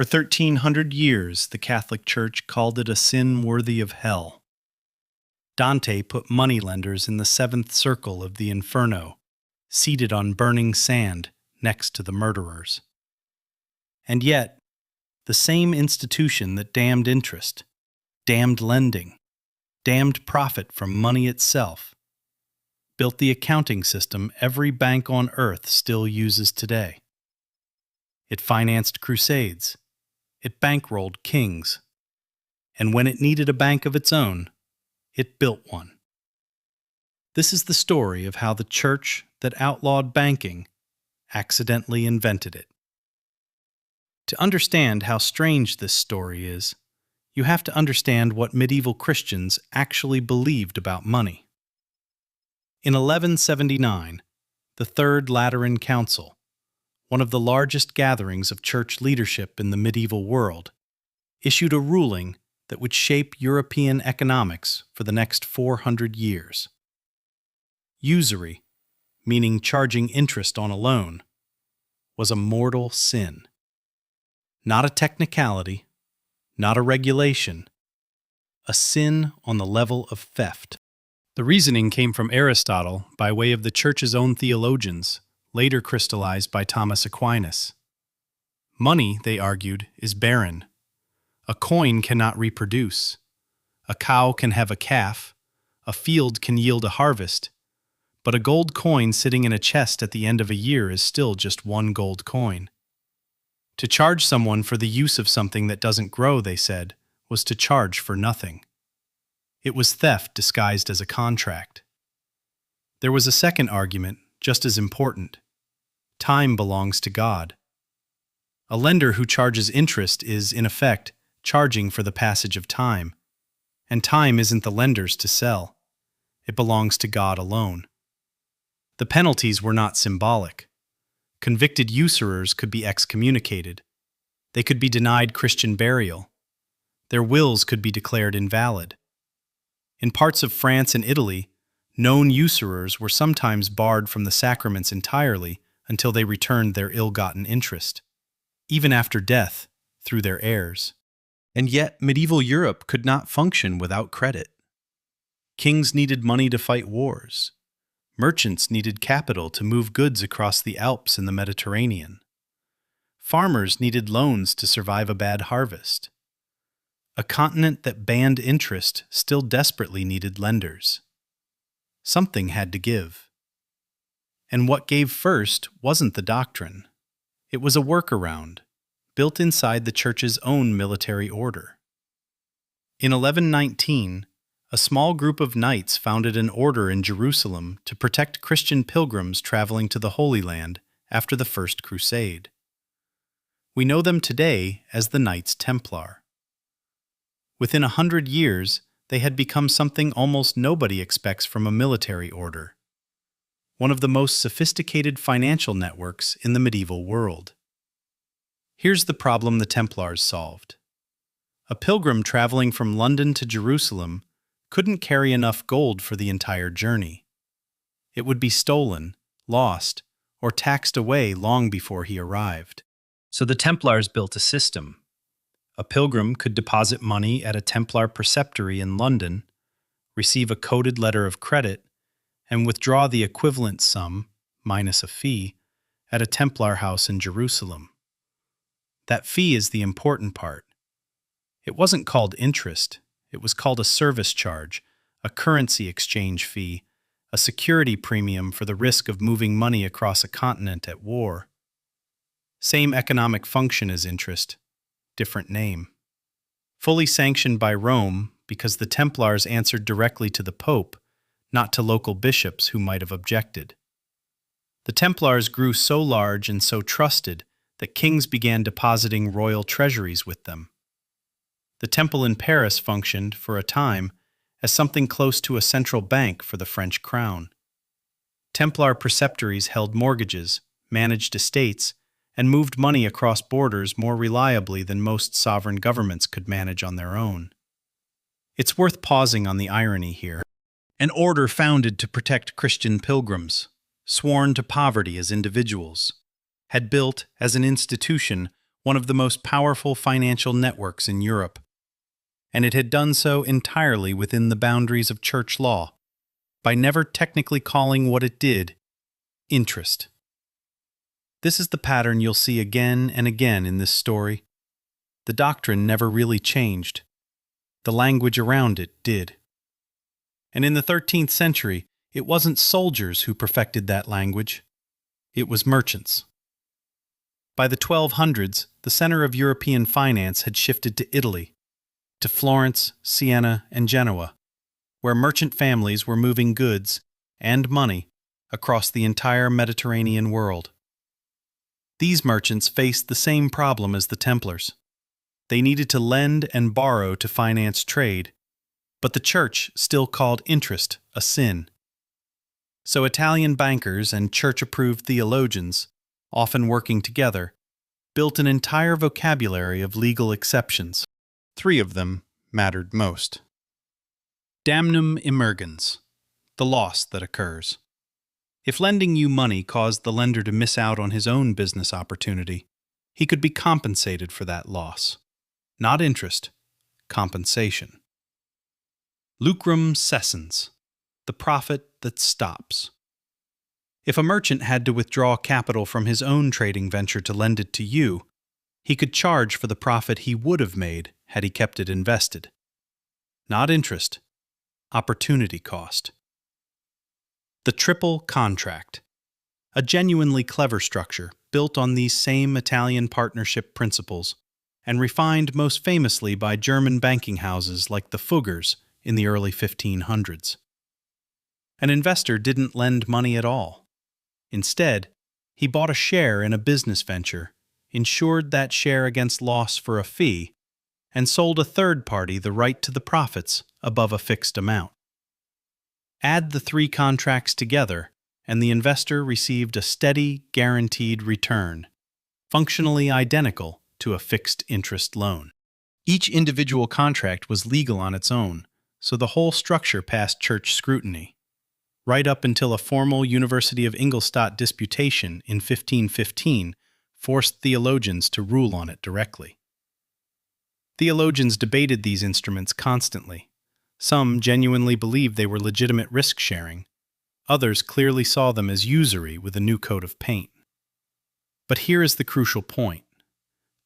For 1,300 years, the Catholic Church called it a sin worthy of hell. Dante put moneylenders in the seventh circle of the Inferno, seated on burning sand next to the murderers. And yet, the same institution that damned interest, damned lending, damned profit from money itself, built the accounting system every bank on earth still uses today. It financed crusades. It bankrolled kings. And when it needed a bank of its own, it built one. This is the story of how the church that outlawed banking accidentally invented it. To understand how strange this story is, you have to understand what medieval Christians actually believed about money. In 1179, the Third Lateran Council, one of the largest gatherings of church leadership in the medieval world, issued a ruling that would shape European economics for the next 400 years. Usury, meaning charging interest on a loan, was a mortal sin. Not a technicality, not a regulation, a sin on the level of theft. The reasoning came from Aristotle by way of the Church's own theologians, later crystallized by Thomas Aquinas. Money, they argued, is barren. A coin cannot reproduce. A cow can have a calf. A field can yield a harvest. But a gold coin sitting in a chest at the end of a year is still just one gold coin. To charge someone for the use of something that doesn't grow, they said, was to charge for nothing. It was theft disguised as a contract. There was a second argument, just as important. Time belongs to God. A lender who charges interest is, in effect, charging for the passage of time. And time isn't the lender's to sell. It belongs to God alone. The penalties were not symbolic. Convicted usurers could be excommunicated. They could be denied Christian burial. Their wills could be declared invalid. In parts of France and Italy, known usurers were sometimes barred from the sacraments entirely until they returned their ill-gotten interest, even after death, through their heirs. And yet, medieval Europe could not function without credit. Kings needed money to fight wars. Merchants needed capital to move goods across the Alps and the Mediterranean. Farmers needed loans to survive a bad harvest. A continent that banned interest still desperately needed lenders. Something had to give. And what gave first wasn't the doctrine. It was a workaround, built inside the Church's own military order. In 1119, a small group of knights founded an order in Jerusalem to protect Christian pilgrims traveling to the Holy Land after the First Crusade. We know them today as the Knights Templar. Within 100 years, they had become something almost nobody expects from a military order, one of the most sophisticated financial networks in the medieval world. Here's the problem the Templars solved. A pilgrim traveling from London to Jerusalem couldn't carry enough gold for the entire journey. It would be stolen, lost, or taxed away long before he arrived. So the Templars built a system. A pilgrim could deposit money at a Templar preceptory in London, receive a coded letter of credit, and withdraw the equivalent sum, minus a fee, at a Templar house in Jerusalem. That fee is the important part. It wasn't called interest. It was called a service charge, a currency exchange fee, a security premium for the risk of moving money across a continent at war. Same economic function as interest, different name. Fully sanctioned by Rome because the Templars answered directly to the Pope, not to local bishops who might have objected. The Templars grew so large and so trusted that kings began depositing royal treasuries with them. The temple in Paris functioned, for a time, as something close to a central bank for the French crown. Templar preceptories held mortgages, managed estates, and moved money across borders more reliably than most sovereign governments could manage on their own. It's worth pausing on the irony here. An order founded to protect Christian pilgrims, sworn to poverty as individuals, had built, as an institution, one of the most powerful financial networks in Europe, and it had done so entirely within the boundaries of church law, by never technically calling what it did interest. This is the pattern you'll see again and again in this story. The doctrine never really changed. The language around it did. And in the 13th century, it wasn't soldiers who perfected that language. It was merchants. By the 1200s, the center of European finance had shifted to Italy, to Florence, Siena, and Genoa, where merchant families were moving goods and money across the entire Mediterranean world. These merchants faced the same problem as the Templars. They needed to lend and borrow to finance trade, but the church still called interest a sin. So Italian bankers and church-approved theologians, often working together, built an entire vocabulary of legal exceptions. 3 of them mattered most. Damnum emergens, the loss that occurs. If lending you money caused the lender to miss out on his own business opportunity, he could be compensated for that loss. Not interest, compensation. Lucrum cessans, the profit that stops. If a merchant had to withdraw capital from his own trading venture to lend it to you, he could charge for the profit he would have made had he kept it invested. Not interest, opportunity cost. The triple contract, a genuinely clever structure built on these same Italian partnership principles and refined most famously by German banking houses like the Fuggers in the early 1500s. An investor didn't lend money at all. Instead, he bought a share in a business venture, insured that share against loss for a fee, and sold a third party the right to the profits above a fixed amount. Add the 3 contracts together, and the investor received a steady, guaranteed return, functionally identical to a fixed interest loan. Each individual contract was legal on its own, so the whole structure passed church scrutiny, right up until a formal University of Ingolstadt disputation in 1515 forced theologians to rule on it directly. Theologians debated these instruments constantly. Some genuinely believed they were legitimate risk-sharing. Others clearly saw them as usury with a new coat of paint. But here is the crucial point.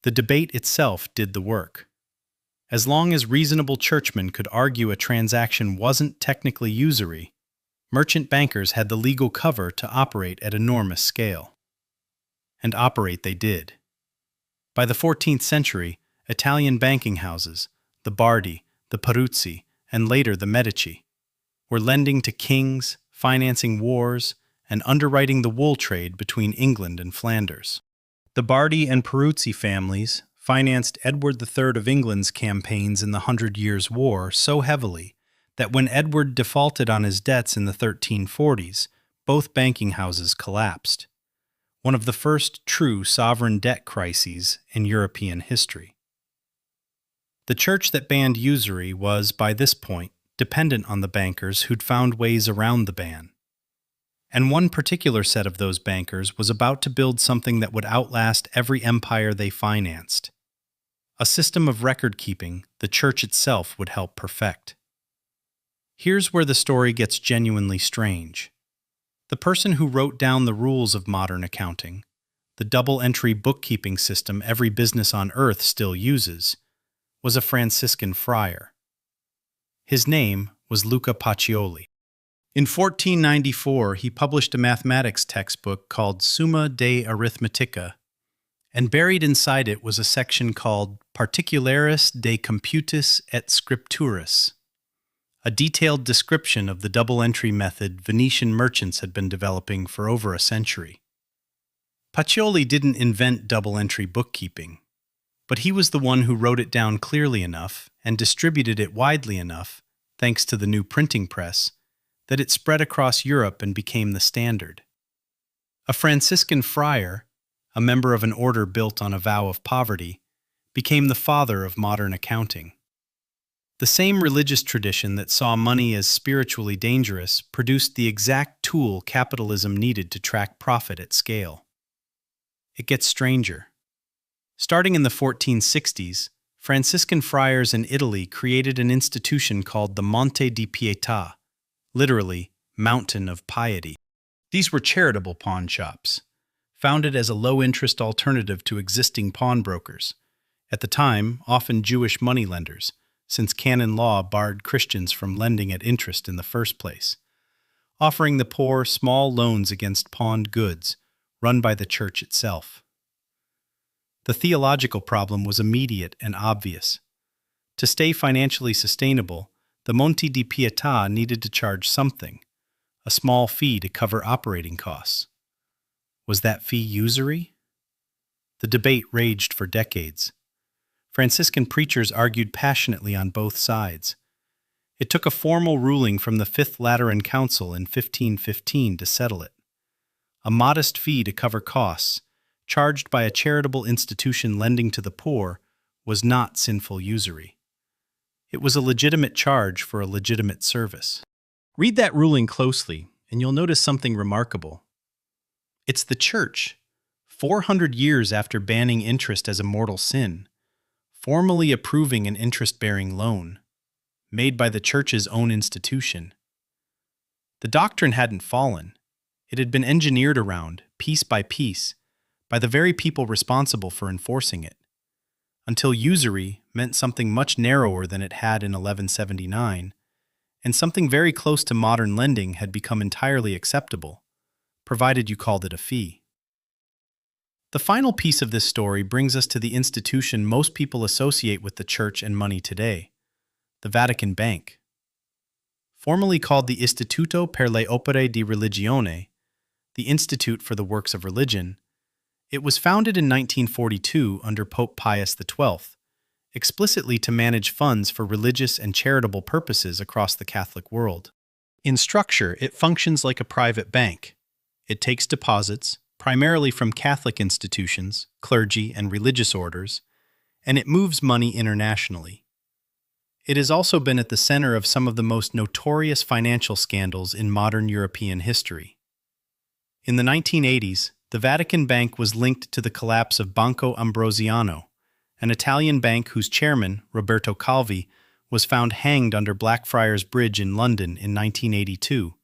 The debate itself did the work. As long as reasonable churchmen could argue a transaction wasn't technically usury, merchant bankers had the legal cover to operate at enormous scale. And operate they did. By the 14th century, Italian banking houses, the Bardi, the Peruzzi, and later the Medici, were lending to kings, financing wars, and underwriting the wool trade between England and Flanders. The Bardi and Peruzzi families financed Edward III of England's campaigns in the 100 Years' War so heavily that when Edward defaulted on his debts in the 1340s, both banking houses collapsed, one of the first true sovereign debt crises in European history. The church that banned usury was, by this point, dependent on the bankers who'd found ways around the ban. And one particular set of those bankers was about to build something that would outlast every empire they financed. A system of record-keeping the church itself would help perfect. Here's where the story gets genuinely strange. The person who wrote down the rules of modern accounting, the double-entry bookkeeping system every business on earth still uses, was a Franciscan friar. His name was Luca Pacioli. In 1494, he published a mathematics textbook called Summa de Arithmetica, and buried inside it was a section called Particularis de Computis et Scripturis, a detailed description of the double-entry method Venetian merchants had been developing for over a century. Pacioli didn't invent double-entry bookkeeping, but he was the one who wrote it down clearly enough and distributed it widely enough, thanks to the new printing press, that it spread across Europe and became the standard. A Franciscan friar, a member of an order built on a vow of poverty, became the father of modern accounting. The same religious tradition that saw money as spiritually dangerous produced the exact tool capitalism needed to track profit at scale. It gets stranger. Starting in the 1460s, Franciscan friars in Italy created an institution called the Monte di Pietà, literally, Mountain of Piety. These were charitable pawn shops, founded as a low-interest alternative to existing pawnbrokers, at the time often Jewish moneylenders, since canon law barred Christians from lending at interest in the first place, offering the poor small loans against pawned goods, run by the church itself. The theological problem was immediate and obvious. To stay financially sustainable, the Monte di Pietà needed to charge something, a small fee to cover operating costs. Was that fee usury? The debate raged for decades. Franciscan preachers argued passionately on both sides. It took a formal ruling from the Fifth Lateran Council in 1515 to settle it. A modest fee to cover costs, charged by a charitable institution lending to the poor, was not sinful usury. It was a legitimate charge for a legitimate service. Read that ruling closely, and you'll notice something remarkable. It's the Church, 400 years after banning interest as a mortal sin, formally approving an interest-bearing loan, made by the Church's own institution. The doctrine hadn't fallen. It had been engineered around, piece by piece, by the very people responsible for enforcing it, until usury meant something much narrower than it had in 1179, and something very close to modern lending had become entirely acceptable, provided you called it a fee. The final piece of this story brings us to the institution most people associate with the church and money today, the Vatican Bank. Formerly called the Istituto per le Opere di Religione, the Institute for the Works of Religion, it was founded in 1942 under Pope Pius XII, explicitly to manage funds for religious and charitable purposes across the Catholic world. In structure, it functions like a private bank. It takes deposits, primarily from Catholic institutions, clergy, and religious orders, and it moves money internationally. It has also been at the center of some of the most notorious financial scandals in modern European history. In the 1980s, the Vatican Bank was linked to the collapse of Banco Ambrosiano, an Italian bank whose chairman, Roberto Calvi, was found hanged under Blackfriars Bridge in London in 1982,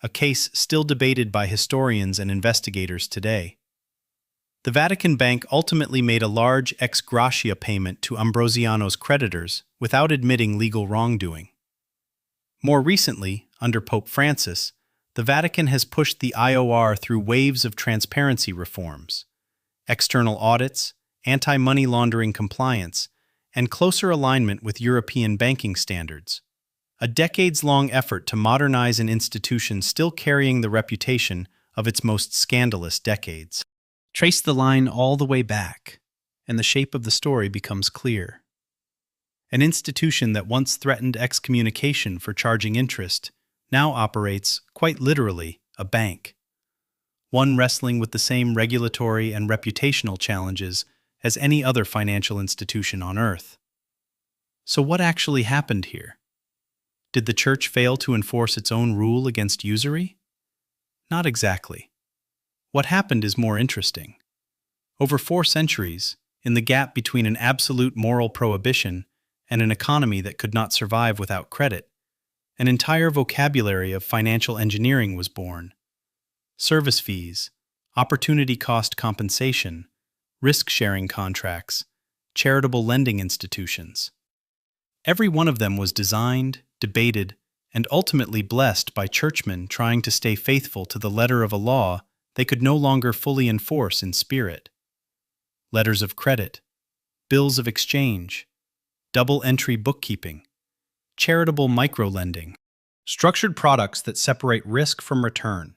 a case still debated by historians and investigators today. The Vatican Bank ultimately made a large ex gratia payment to Ambrosiano's creditors without admitting legal wrongdoing. More recently, under Pope Francis, the Vatican has pushed the IOR through waves of transparency reforms, external audits, anti-money laundering compliance, and closer alignment with European banking standards. A decades-long effort to modernize an institution still carrying the reputation of its most scandalous decades. Trace the line all the way back, and the shape of the story becomes clear. An institution that once threatened excommunication for charging interest now operates, quite literally, a bank. One wrestling with the same regulatory and reputational challenges as any other financial institution on Earth. So what actually happened here? Did the Church fail to enforce its own rule against usury? Not exactly. What happened is more interesting. Over 4 centuries, in the gap between an absolute moral prohibition and an economy that could not survive without credit, an entire vocabulary of financial engineering was born. Service fees, opportunity cost compensation, risk-sharing contracts, charitable lending institutions. Every one of them was designed, debated, and ultimately blessed by churchmen trying to stay faithful to the letter of a law they could no longer fully enforce in spirit. Letters of credit, bills of exchange, double-entry bookkeeping, charitable microlending, structured products that separate risk from return.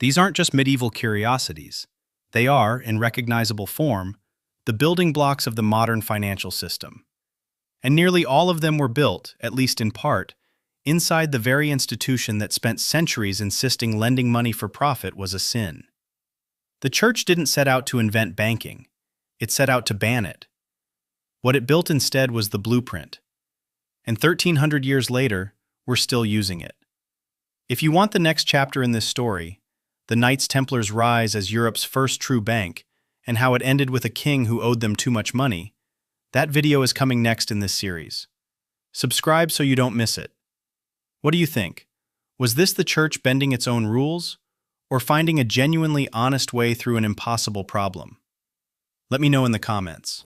These aren't just medieval curiosities. They are, in recognizable form, the building blocks of the modern financial system. And nearly all of them were built, at least in part, inside the very institution that spent centuries insisting lending money for profit was a sin. The Church didn't set out to invent banking. It set out to ban it. What it built instead was the blueprint. And 1,300 years later, we're still using it. If you want the next chapter in this story, the Knights Templars' rise as Europe's first true bank, and how it ended with a king who owed them too much money, that video is coming next in this series. Subscribe so you don't miss it. What do you think? Was this the church bending its own rules, or finding a genuinely honest way through an impossible problem? Let me know in the comments.